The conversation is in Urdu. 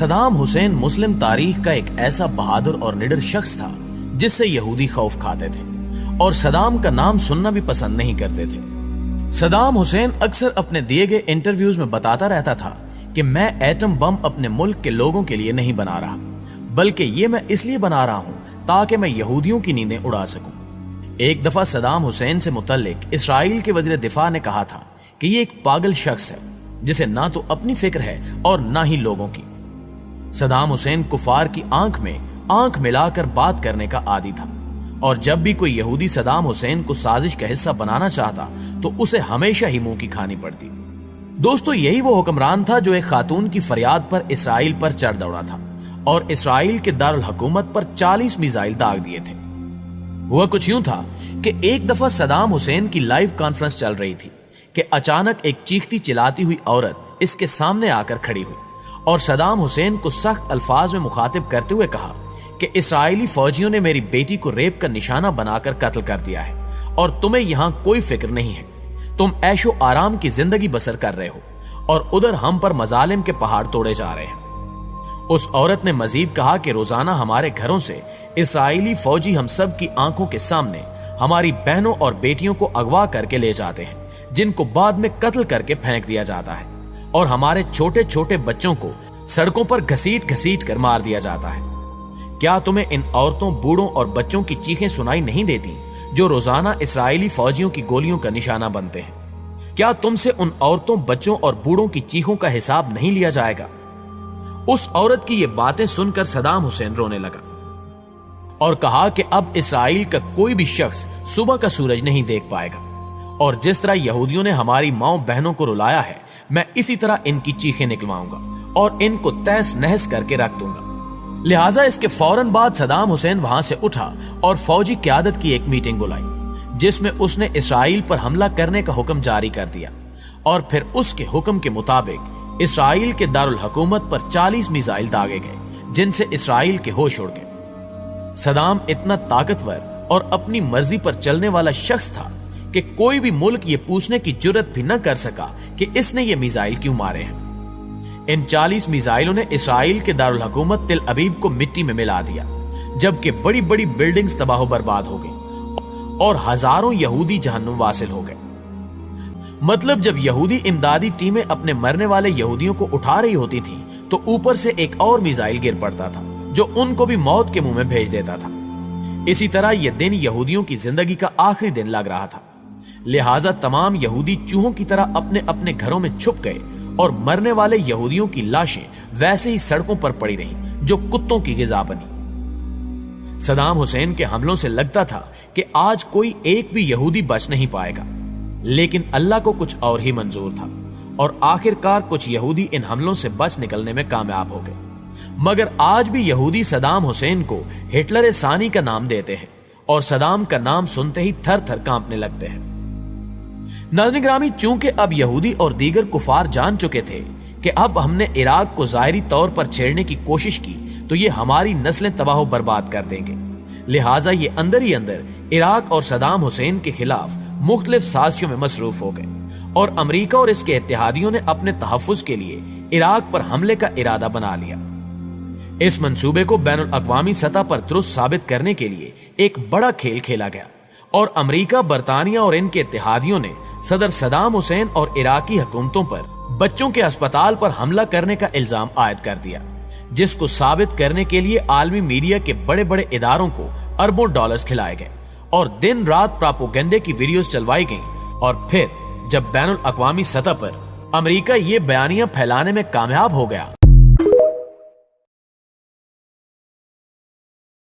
صدام حسین مسلم تاریخ کا ایک ایسا بہادر اور نڈر شخص تھا جس سے یہودی خوف کھاتے تھے اور صدام کا نام سننا بھی پسند نہیں کرتے تھے۔ صدام حسین اکثر اپنے دیے گئے انٹرویوز میں بتاتا رہتا تھا کہ میں ایٹم بم اپنے ملک کے لوگوں کے لیے نہیں بنا رہا، بلکہ یہ میں اس لیے بنا رہا ہوں تاکہ میں یہودیوں کی نیندیں اڑا سکوں۔ ایک دفعہ صدام حسین سے متعلق اسرائیل کے وزیر دفاع نے کہا تھا کہ یہ ایک پاگل شخص ہے جسے نہ تو اپنی فکر ہے اور نہ ہی لوگوں کی۔ صدام حسین کفار کی آنکھ میں آنکھ ملا کر بات کرنے کا عادی تھا، اور جب بھی کوئی یہودی صدام حسین کو سازش کا حصہ بنانا چاہتا تو اسے ہمیشہ ہی منہ کی کھانی پڑتی۔ دوستو، یہی وہ حکمران تھا جو ایک خاتون کی فریاد پر اسرائیل پر چڑھ دوڑا تھا اور اسرائیل کے دارالحکومت پر 40 میزائل داغ دیے تھے۔ ہوا کچھ یوں تھا کہ ایک دفعہ صدام حسین کی لائیو کانفرنس چل رہی تھی کہ اچانک ایک چیختی چلاتی ہوئی عورت اس کے سامنے آ کر کھڑی ہوئی اور صدام حسین کو سخت الفاظ میں مخاطب کرتے ہوئے کہا کہ اسرائیلی فوجیوں نے میری بیٹی کو ریپ کا نشانہ بنا کر قتل کر دیا ہے اور تمہیں یہاں کوئی فکر نہیں ہے، تم عیش و آرام کی زندگی بسر کر رہے ہو اور ادھر ہم پر مظالم کے پہاڑ توڑے جا رہے ہیں۔ اس عورت نے مزید کہا کہ روزانہ ہمارے گھروں سے اسرائیلی فوجی ہم سب کی آنکھوں کے سامنے ہماری بہنوں اور بیٹیوں کو اغوا کر کے لے جاتے ہیں، جن کو بعد میں قتل کر کے پھینک دیا جاتا ہے، اور ہمارے چھوٹے چھوٹے بچوں کو سڑکوں پر گھسیٹ گھسیٹ کر مار دیا جاتا ہے۔ کیا تمہیں ان عورتوں، بوڑھوں اور بچوں کی چیخیں سنائی نہیں دیتی جو روزانہ اسرائیلی فوجیوں کی گولیوں کا نشانہ بنتے ہیں؟ کیا تم سے ان عورتوں، بچوں اور بوڑھوں کی چیخوں کا حساب نہیں لیا جائے گا؟ اس عورت کی یہ باتیں سن کر صدام حسین رونے لگا اور کہا کہ اب اسرائیل کا کوئی بھی شخص صبح کا سورج نہیں دیکھ پائے گا، اور جس طرح یہودیوں نے ہماری ماؤں بہنوں کو رلایا ہے، میں اسی طرح ان کی چیخیں نکلواؤں گا اور ان کو تہس نہس کر کے رکھ دوں گا۔ لہٰذا اس کے فوراً بعد صدام حسین وہاں سے اٹھا اور فوجی قیادت کی ایک میٹنگ بلائی جس میں اس نے اسرائیل پر حملہ کرنے کا حکم جاری کر دیا، اور پھر اس کے حکم کے مطابق اسرائیل کے دارالحکومت پر 40 میزائل داغے گئے جن سے اسرائیل کے ہوش اڑ گئے۔ صدام اتنا طاقتور اور اپنی مرضی پر چلنے والا شخص تھا کہ کوئی بھی ملک یہ پوچھنے کی جرت بھی نہ کر سکا کہ اس نے یہ میزائل کیوں مارے ہیں۔ ان 40 میزائلوں نے اسرائیل کے دارالحکومت تل ابیب کو مٹی میں ملا دیا، جبکہ بڑی بڑی بلڈنگز تباہ و برباد ہو گئی اور ہزاروں یہودی جہنم واصل ہو گئے۔ مطلب جب یہودی امدادی ٹیمیں اپنے مرنے والے یہودیوں کو اٹھا رہی ہوتی تھیں تو اوپر سے ایک اور میزائل گر پڑتا تھا جو ان کو بھی موت کے منہ میں بھیج دیتا تھا۔ اسی طرح یہ دن یہودیوں کی زندگی کا آخری دن لگ رہا تھا، لہٰذا تمام یہودی چوہوں کی طرح اپنے اپنے گھروں میں چھپ گئے اور مرنے والے یہودیوں کی لاشیں ویسے ہی سڑکوں پر پڑی رہیں جو کتوں کی غذا بنی۔ صدام حسین کے حملوں سے لگتا تھا کہ آج کوئی ایک بھی یہودی بچ نہیں پائے گا، لیکن اللہ کو کچھ اور ہی منظور تھا، اور آخر کار کچھ یہودی ان حملوں سے بچ نکلنے میں کامیاب ہو گئے۔ مگر آج بھی یہودی صدام حسین کو ہٹلر ثانی کا نام دیتے ہیں اور صدام کا نام سنتے ہی تھر تھر کانپنے لگتے ہیں۔ ناظرین گرامی، چونکہ اب یہودی اور دیگر کفار جان چکے تھے کہ اب ہم نے عراق کو ظاہری طور پر چھیڑنے کی کوشش کی تو یہ ہماری نسلیں تباہ و برباد کر دیں گے، لہٰذا یہ اندر ہی اندر عراق اور صدام حسین کے خلاف مختلف سازشوں میں مصروف ہو گئے، اور امریکہ اور اس کے اتحادیوں نے اپنے تحفظ کے لیے عراق پر حملے کا ارادہ بنا لیا۔ اس منصوبے کو بین الاقوامی سطح پر درست ثابت کرنے کے لیے ایک بڑا کھیل کھیلا گیا، اور امریکہ، برطانیہ اور ان کے اتحادیوں نے صدر صدام حسین اور عراقی حکومتوں پر بچوں کے اسپتال پر حملہ کرنے کا الزام عائد کر دیا، جس کو ثابت کرنے کے لیے عالمی میڈیا کے بڑے بڑے اداروں کو اربوں ڈالرز کھلائے گئے اور دن رات پراپوگنڈے کی ویڈیوز چلوائی گئیں، اور پھر جب بین الاقوامی سطح پر امریکہ یہ بیانیاں پھیلانے میں کامیاب ہو گیا